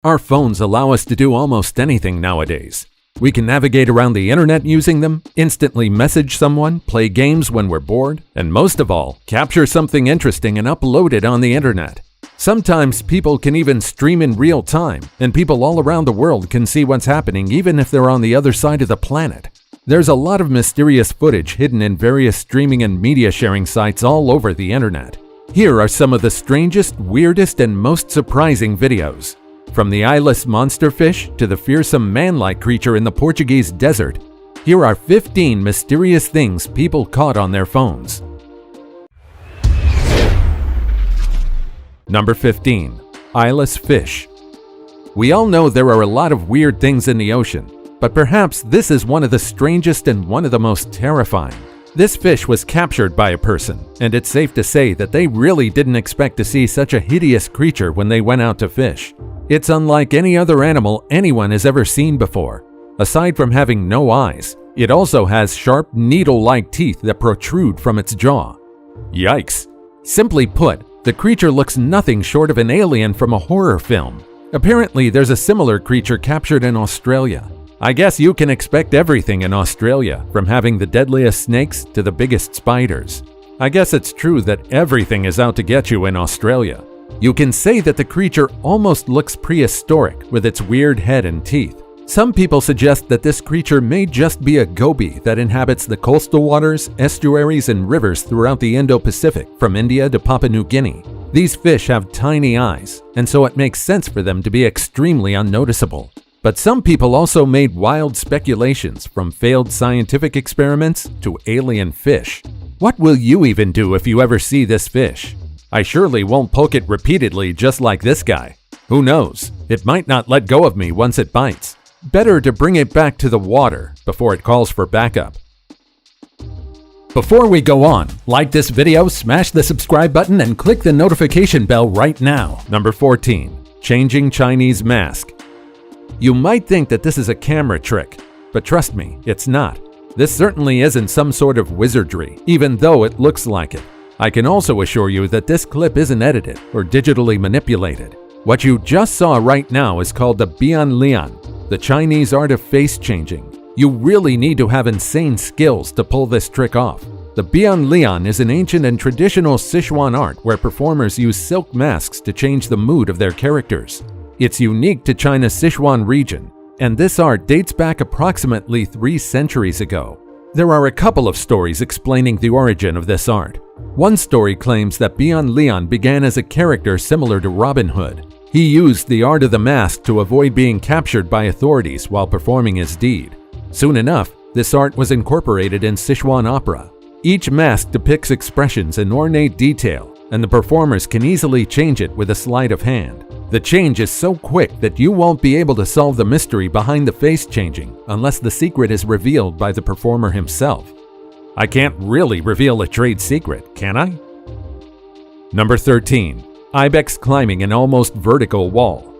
Our phones allow us to do almost anything nowadays. We can navigate around the internet using them, instantly message someone, play games when we're bored, and most of all, capture something interesting and upload it on the internet. Sometimes people can even stream in real time, and people all around the world can see what's happening even if they're on the other side of the planet. There's a lot of mysterious footage hidden in various streaming and media sharing sites all over the internet. Here are some of the strangest, weirdest, and most surprising videos. From the eyeless monster fish to the fearsome man-like creature in the Portuguese desert, here are 15 mysterious things people caught on their phones. Number 15. Eyeless fish. We all know there are a lot of weird things in the ocean, but perhaps this is one of the strangest and one of the most terrifying. This fish was captured by a person, and it's safe to say that they really didn't expect to see such a hideous creature when they went out to fish. It's unlike any other animal anyone has ever seen before. Aside from having no eyes, it also has sharp, needle-like teeth that protrude from its jaw. Yikes! Simply put, the creature looks nothing short of an alien from a horror film. Apparently, there's a similar creature captured in Australia. I guess you can expect everything in Australia, from having the deadliest snakes to the biggest spiders. I guess it's true that everything is out to get you in Australia. You can say that the creature almost looks prehistoric with its weird head and teeth. Some people suggest that this creature may just be a goby that inhabits the coastal waters, estuaries, and rivers throughout the Indo-Pacific, from India to Papua New Guinea. These fish have tiny eyes, and so it makes sense for them to be extremely unnoticeable. But some people also made wild speculations, from failed scientific experiments to alien fish. What will you even do if you ever see this fish? I surely won't poke it repeatedly just like this guy. Who knows? It might not let go of me once it bites. Better to bring it back to the water before it calls for backup. Before we go on, like this video, smash the subscribe button, and click the notification bell right now. Number 14. Changing Chinese mask. You might think that this is a camera trick, but trust me, it's not. This certainly isn't some sort of wizardry, even though it looks like it. I can also assure you that this clip isn't edited or digitally manipulated. What you just saw right now is called the Bianlian, the Chinese art of face changing. You really need to have insane skills to pull this trick off. The Bianlian is an ancient and traditional Sichuan art where performers use silk masks to change the mood of their characters. It's unique to China's Sichuan region, and this art dates back approximately 3 centuries ago. There are a couple of stories explaining the origin of this art. One story claims that Bianlian began as a character similar to Robin Hood. He used the art of the mask to avoid being captured by authorities while performing his deed. Soon enough, this art was incorporated in Sichuan opera. Each mask depicts expressions in ornate detail, and the performers can easily change it with a sleight of hand. The change is so quick that you won't be able to solve the mystery behind the face changing unless the secret is revealed by the performer himself. I can't really reveal a trade secret, can I? Number 13. Ibex climbing an almost vertical wall.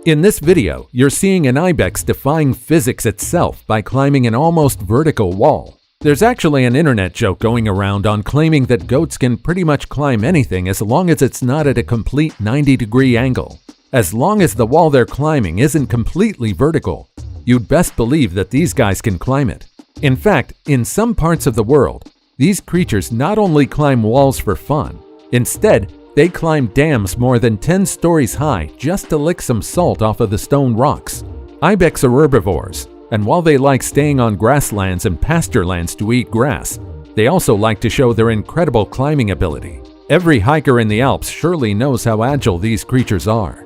In this video, you're seeing an ibex defying physics itself by climbing an almost vertical wall. There's actually an internet joke going around on claiming that goats can pretty much climb anything as long as it's not at a complete 90-degree angle. As long as the wall they're climbing isn't completely vertical, you'd best believe that these guys can climb it. In fact, in some parts of the world, these creatures not only climb walls for fun, instead, they climb dams more than 10 stories high just to lick some salt off of the stone rocks. Ibex are herbivores, and while they like staying on grasslands and pasture lands to eat grass, they also like to show their incredible climbing ability. Every hiker in the Alps surely knows how agile these creatures are.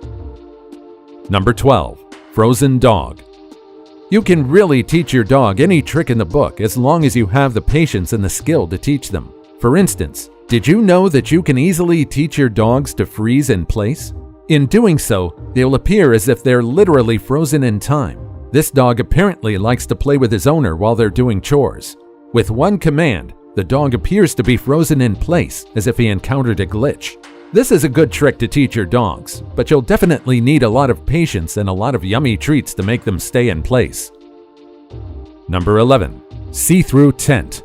Number 12. Frozen dog. You can really teach your dog any trick in the book as long as you have the patience and the skill to teach them. For instance, did you know that you can easily teach your dogs to freeze in place? In doing so, they'll appear as if they're literally frozen in time. This dog apparently likes to play with his owner while they're doing chores. With one command, the dog appears to be frozen in place as if he encountered a glitch. This is a good trick to teach your dogs, but you'll definitely need a lot of patience and a lot of yummy treats to make them stay in place. Number 11. See-through tent.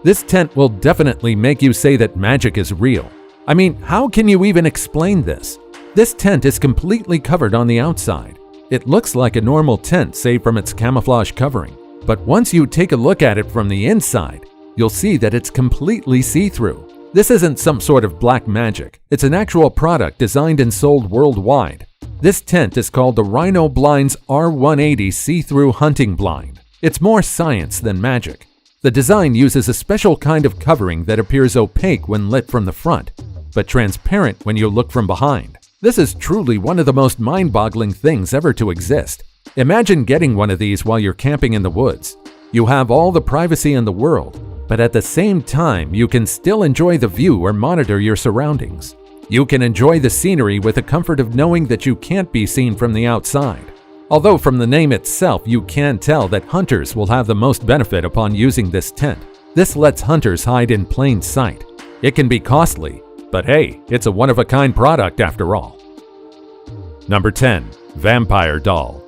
This tent will definitely make you say that magic is real. I mean, how can you even explain this? This tent is completely covered on the outside. It looks like a normal tent save from its camouflage covering. But once you take a look at it from the inside, you'll see that it's completely see-through. This isn't some sort of black magic. It's an actual product designed and sold worldwide. This tent is called the Rhino Blinds R180 See-Through Hunting Blind. It's more science than magic. The design uses a special kind of covering that appears opaque when lit from the front, but transparent when you look from behind. This is truly one of the most mind-boggling things ever to exist. Imagine getting one of these while you're camping in the woods. You have all the privacy in the world, but at the same time, you can still enjoy the view or monitor your surroundings. You can enjoy the scenery with the comfort of knowing that you can't be seen from the outside. Although from the name itself, you can tell that hunters will have the most benefit upon using this tent. This lets hunters hide in plain sight. It can be costly, but hey, it's a one-of-a-kind product after all. Number 10. Vampire Doll.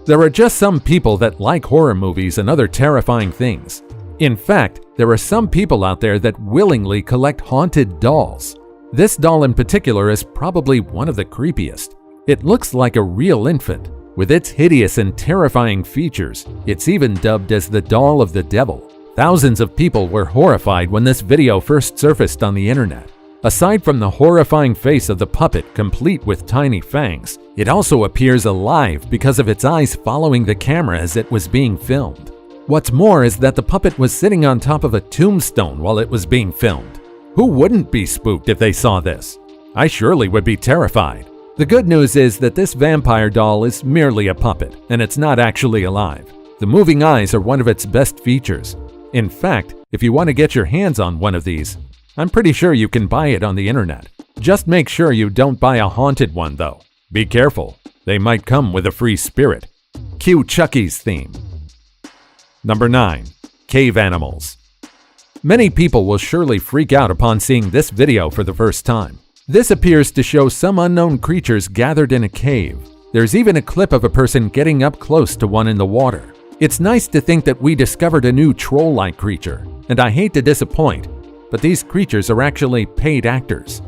There are just some people that like horror movies and other terrifying things. In fact, there are some people out there that willingly collect haunted dolls. This doll in particular is probably one of the creepiest. It looks like a real infant. With its hideous and terrifying features, it's even dubbed as the doll of the devil. Thousands of people were horrified when this video first surfaced on the internet. Aside from the horrifying face of the puppet complete with tiny fangs, it also appears alive because of its eyes following the camera as it was being filmed. What's more is that the puppet was sitting on top of a tombstone while it was being filmed. Who wouldn't be spooked if they saw this? I surely would be terrified. The good news is that this vampire doll is merely a puppet, and it's not actually alive. The moving eyes are one of its best features. In fact, if you want to get your hands on one of these, I'm pretty sure you can buy it on the internet. Just make sure you don't buy a haunted one though. Be careful, they might come with a free spirit. Cue Chucky's theme. Number 9. Cave Animals. Many people will surely freak out upon seeing this video for the first time. This appears to show some unknown creatures gathered in a cave. There's even a clip of a person getting up close to one in the water. It's nice to think that we discovered a new troll-like creature, and I hate to disappoint, but these creatures are actually paid actors.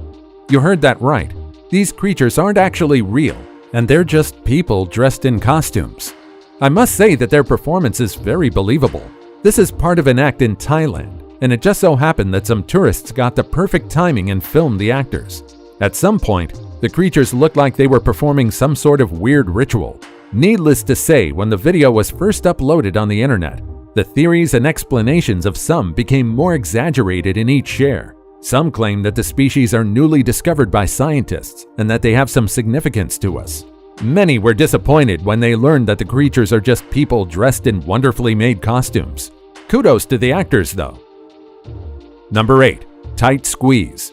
You heard that right. These creatures aren't actually real, and they're just people dressed in costumes. I must say that their performance is very believable. This is part of an act in Thailand, and it just so happened that some tourists got the perfect timing and filmed the actors. At some point, the creatures looked like they were performing some sort of weird ritual. Needless to say, when the video was first uploaded on the internet, the theories and explanations of some became more exaggerated in each share. Some claim that the species are newly discovered by scientists and that they have some significance to us. Many were disappointed when they learned that the creatures are just people dressed in wonderfully made costumes. Kudos to the actors though. Number 8. Tight Squeeze.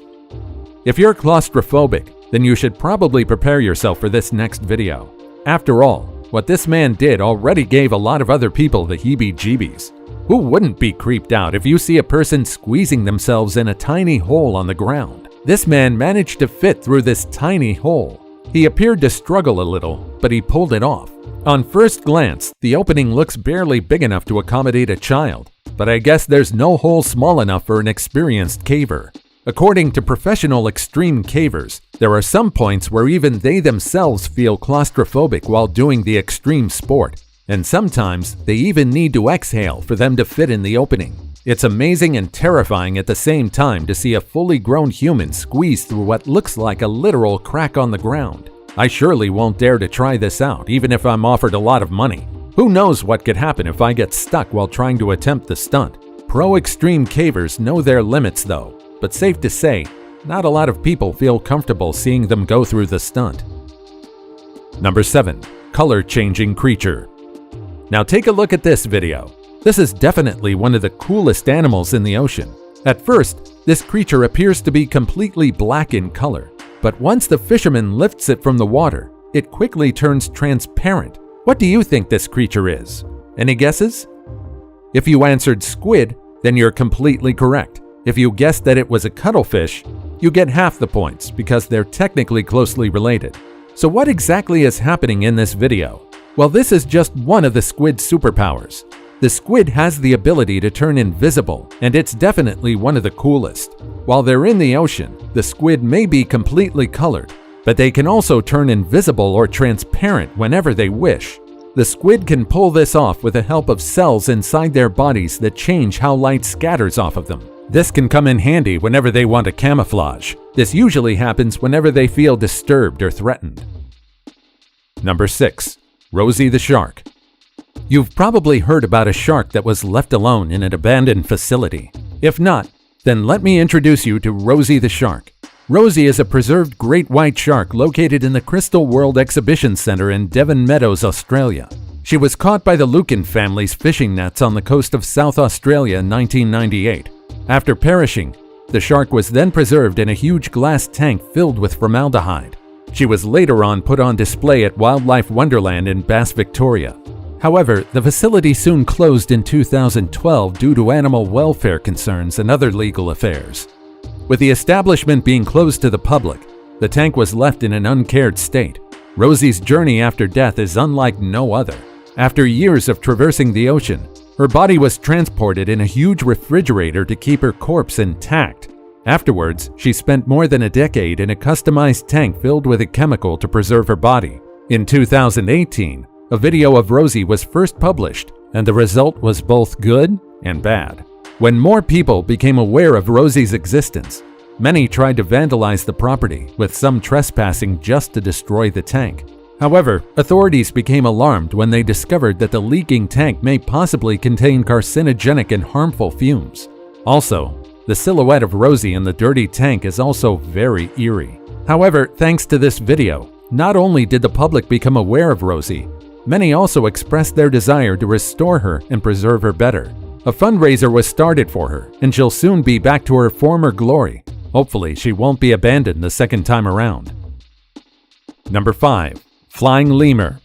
If you're claustrophobic, then you should probably prepare yourself for this next video. After all, what this man did already gave a lot of other people the heebie-jeebies. Who wouldn't be creeped out if you see a person squeezing themselves in a tiny hole on the ground? This man managed to fit through this tiny hole. He appeared to struggle a little, but he pulled it off. On first glance, the opening looks barely big enough to accommodate a child, but I guess there's no hole small enough for an experienced caver. According to professional extreme cavers, there are some points where even they themselves feel claustrophobic while doing the extreme sport, and sometimes they even need to exhale for them to fit in the opening. It's amazing and terrifying at the same time to see a fully grown human squeeze through what looks like a literal crack on the ground. I surely won't dare to try this out, even if I'm offered a lot of money. Who knows what could happen if I get stuck while trying to attempt the stunt? Pro extreme cavers know their limits though, but safe to say, not a lot of people feel comfortable seeing them go through the stunt. Number 7. Color-changing creature. Now take a look at this video. This is definitely one of the coolest animals in the ocean. At first, this creature appears to be completely black in color, but once the fisherman lifts it from the water, it quickly turns transparent. What do you think this creature is? Any guesses? If you answered squid, then you're completely correct. If you guessed that it was a cuttlefish, you get half the points because they're technically closely related. So what exactly is happening in this video? Well, this is just one of the squid's superpowers. The squid has the ability to turn invisible, and it's definitely one of the coolest. While they're in the ocean, the squid may be completely colored, but they can also turn invisible or transparent whenever they wish. The squid can pull this off with the help of cells inside their bodies that change how light scatters off of them. This can come in handy whenever they want to camouflage. This usually happens whenever they feel disturbed or threatened. Number 6. Rosie the Shark. You've probably heard about a shark that was left alone in an abandoned facility. If not, then let me introduce you to Rosie the Shark. Rosie is a preserved great white shark located in the Crystal World Exhibition Centre in Devon Meadows, Australia. She was caught by the Lucan family's fishing nets on the coast of South Australia in 1998. After perishing, the shark was then preserved in a huge glass tank filled with formaldehyde. She was later on put on display at Wildlife Wonderland in Bass, Victoria. However, the facility soon closed in 2012 due to animal welfare concerns and other legal affairs. With the establishment being closed to the public, the tank was left in an uncared state. Rosie's journey after death is unlike no other. After years of traversing the ocean, her body was transported in a huge refrigerator to keep her corpse intact. Afterwards, she spent more than a decade in a customized tank filled with a chemical to preserve her body. In 2018, a video of Rosie was first published, and the result was both good and bad. When more people became aware of Rosie's existence, many tried to vandalize the property, with some trespassing just to destroy the tank. However, authorities became alarmed when they discovered that the leaking tank may possibly contain carcinogenic and harmful fumes. Also, the silhouette of Rosie in the dirty tank is also very eerie. However, thanks to this video, not only did the public become aware of Rosie, many also expressed their desire to restore her and preserve her better. A fundraiser was started for her, and she'll soon be back to her former glory. Hopefully, she won't be abandoned the second time around. Number 5. Flying Lemur.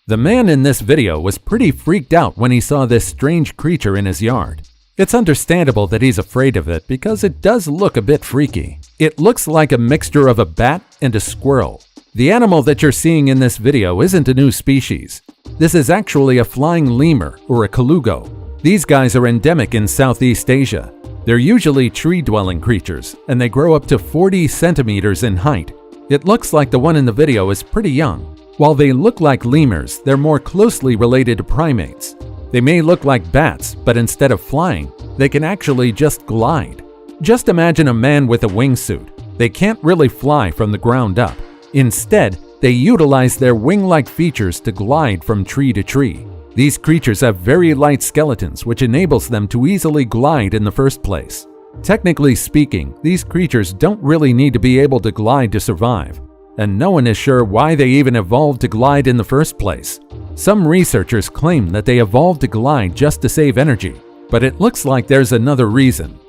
The man in this video was pretty freaked out when he saw this strange creature in his yard. It's understandable that he's afraid of it because it does look a bit freaky. It looks like a mixture of a bat and a squirrel. The animal that you're seeing in this video isn't a new species. This is actually a flying lemur or a colugo. These guys are endemic in Southeast Asia. They're usually tree-dwelling creatures, and they grow up to 40 centimeters in height. It looks like the one in the video is pretty young. While they look like lemurs, they're more closely related to primates. They may look like bats, but instead of flying, they can actually just glide. Just imagine a man with a wingsuit. They can't really fly from the ground up. Instead, they utilize their wing-like features to glide from tree to tree. These creatures have very light skeletons, which enables them to easily glide in the first place. Technically speaking, these creatures don't really need to be able to glide to survive, and no one is sure why they even evolved to glide in the first place. Some researchers claim that they evolved to glide just to save energy, but it looks like there's another reason.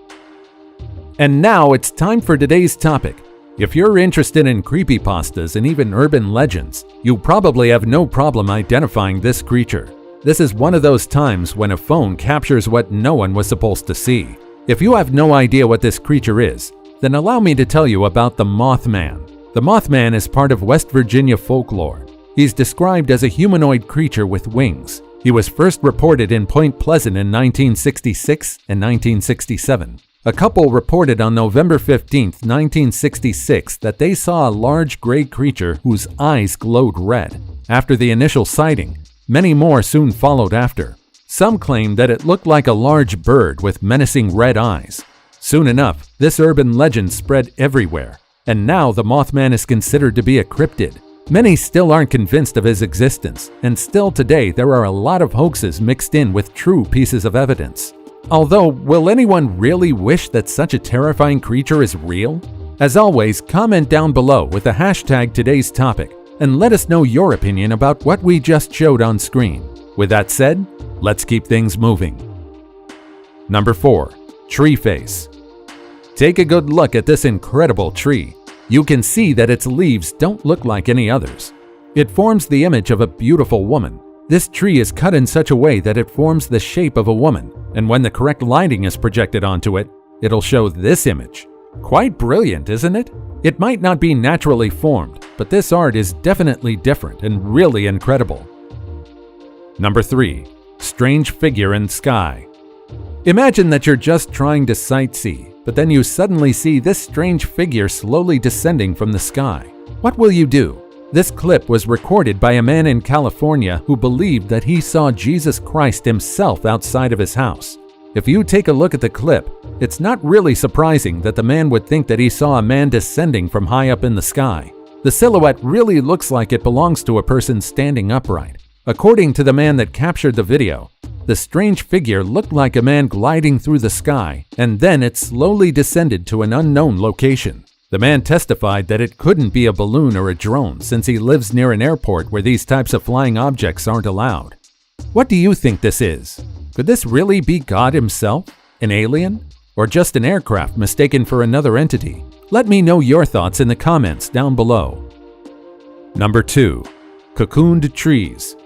And now it's time for today's topic. If you're interested in creepypastas and even urban legends, you probably have no problem identifying this creature. This is one of those times when a phone captures what no one was supposed to see. If you have no idea what this creature is, then allow me to tell you about the Mothman. The Mothman is part of West Virginia folklore. He's described as a humanoid creature with wings. He was first reported in Point Pleasant in 1966 and 1967. A couple reported on November 15, 1966, that they saw a large gray creature whose eyes glowed red. After the initial sighting, many more soon followed after. Some claimed that it looked like a large bird with menacing red eyes. Soon enough, this urban legend spread everywhere, and now the Mothman is considered to be a cryptid. Many still aren't convinced of his existence, and still today there are a lot of hoaxes mixed in with true pieces of evidence. Although, will anyone really wish that such a terrifying creature is real? As always, comment down below with the hashtag today's topic, and let us know your opinion about what we just showed on screen. With that said, let's keep things moving. Number 4. Tree Face. Take a good look at this incredible tree. You can see that its leaves don't look like any others. It forms the image of a beautiful woman. This tree is cut in such a way that it forms the shape of a woman, and when the correct lighting is projected onto it, it'll show this image. Quite brilliant, isn't it? It might not be naturally formed, but this art is definitely different and really incredible. Number 3. Strange figure in sky. Imagine that you're just trying to sightsee, but then you suddenly see this strange figure slowly descending from the sky. What will you do? This clip was recorded by a man in California who believed that he saw Jesus Christ himself outside of his house. If you take a look at the clip, it's not really surprising that the man would think that he saw a man descending from high up in the sky. The silhouette really looks like it belongs to a person standing upright. According to the man that captured the video, the strange figure looked like a man gliding through the sky, and then it slowly descended to an unknown location. The man testified that it couldn't be a balloon or a drone since he lives near an airport where these types of flying objects aren't allowed. What do you think this is? Could this really be God himself? An alien? Or just an aircraft mistaken for another entity? Let me know your thoughts in the comments down below. Number 2. Cocooned trees.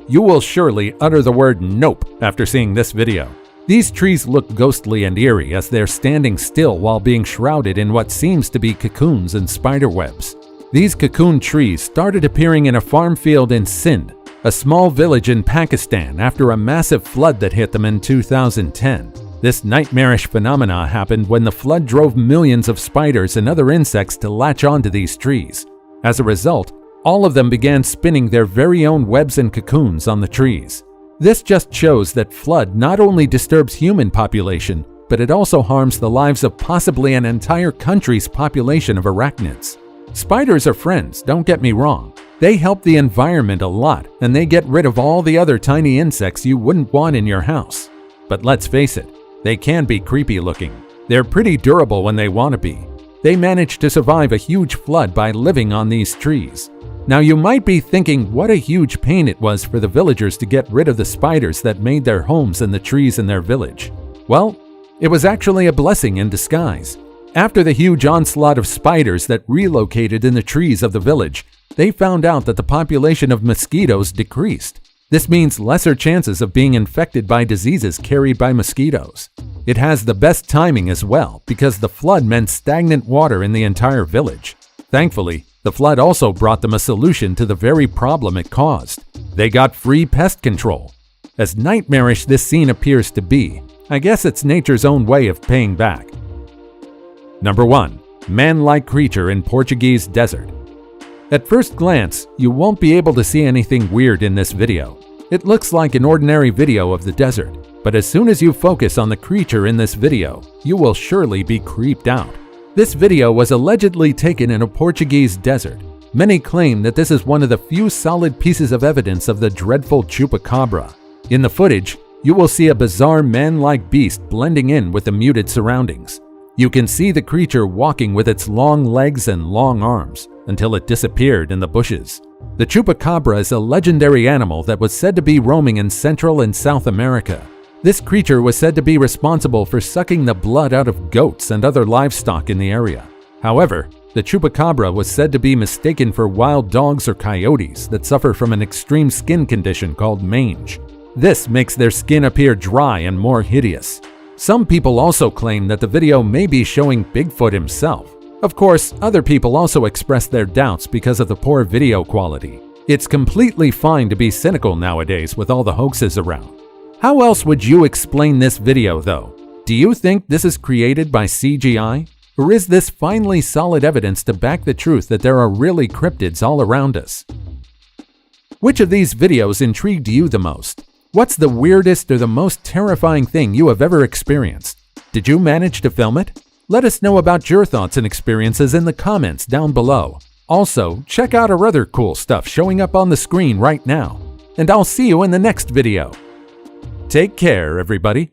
You will surely utter the word nope after seeing this video. These trees look ghostly and eerie as they're standing still while being shrouded in what seems to be cocoons and spider webs. These cocoon trees started appearing in a farm field in Sindh, a small village in Pakistan, after a massive flood that hit them in 2010. This nightmarish phenomena happened when the flood drove millions of spiders and other insects to latch onto these trees. As a result, all of them began spinning their very own webs and cocoons on the trees. This just shows that flood not only disturbs human population, but it also harms the lives of possibly an entire country's population of arachnids. Spiders are friends, don't get me wrong. They help the environment a lot, and they get rid of all the other tiny insects you wouldn't want in your house. But let's face it, they can be creepy looking. They're pretty durable when they want to be. They managed to survive a huge flood by living on these trees. Now you might be thinking what a huge pain it was for the villagers to get rid of the spiders that made their homes in the trees in their village. Well, it was actually a blessing in disguise. After the huge onslaught of spiders that relocated in the trees of the village, they found out that the population of mosquitoes decreased. This means lesser chances of being infected by diseases carried by mosquitoes. It has the best timing as well because the flood meant stagnant water in the entire village. Thankfully, the flood also brought them a solution to the very problem it caused. They got free pest control. As nightmarish this scene appears to be, I guess it's nature's own way of paying back. Number 1. Man-like creature in Portuguese desert. At first glance, you won't be able to see anything weird in this video. It looks like an ordinary video of the desert, but as soon as you focus on the creature in this video, you will surely be creeped out. This video was allegedly taken in a Portuguese desert. Many claim that this is one of the few solid pieces of evidence of the dreadful chupacabra. In the footage, you will see a bizarre man-like beast blending in with the muted surroundings. You can see the creature walking with its long legs and long arms until it disappeared in the bushes. The chupacabra is a legendary animal that was said to be roaming in Central and South America. This creature was said to be responsible for sucking the blood out of goats and other livestock in the area. However, the chupacabra was said to be mistaken for wild dogs or coyotes that suffer from an extreme skin condition called mange. This makes their skin appear dry and more hideous. Some people also claim that the video may be showing Bigfoot himself. Of course, other people also express their doubts because of the poor video quality. It's completely fine to be cynical nowadays with all the hoaxes around. How else would you explain this video though? Do you think this is created by CGI? Or is this finally solid evidence to back the truth that there are really cryptids all around us? Which of these videos intrigued you the most? What's the weirdest or the most terrifying thing you have ever experienced? Did you manage to film it? Let us know about your thoughts and experiences in the comments down below. Also, check out our other cool stuff showing up on the screen right now. And I'll see you in the next video. Take care, everybody.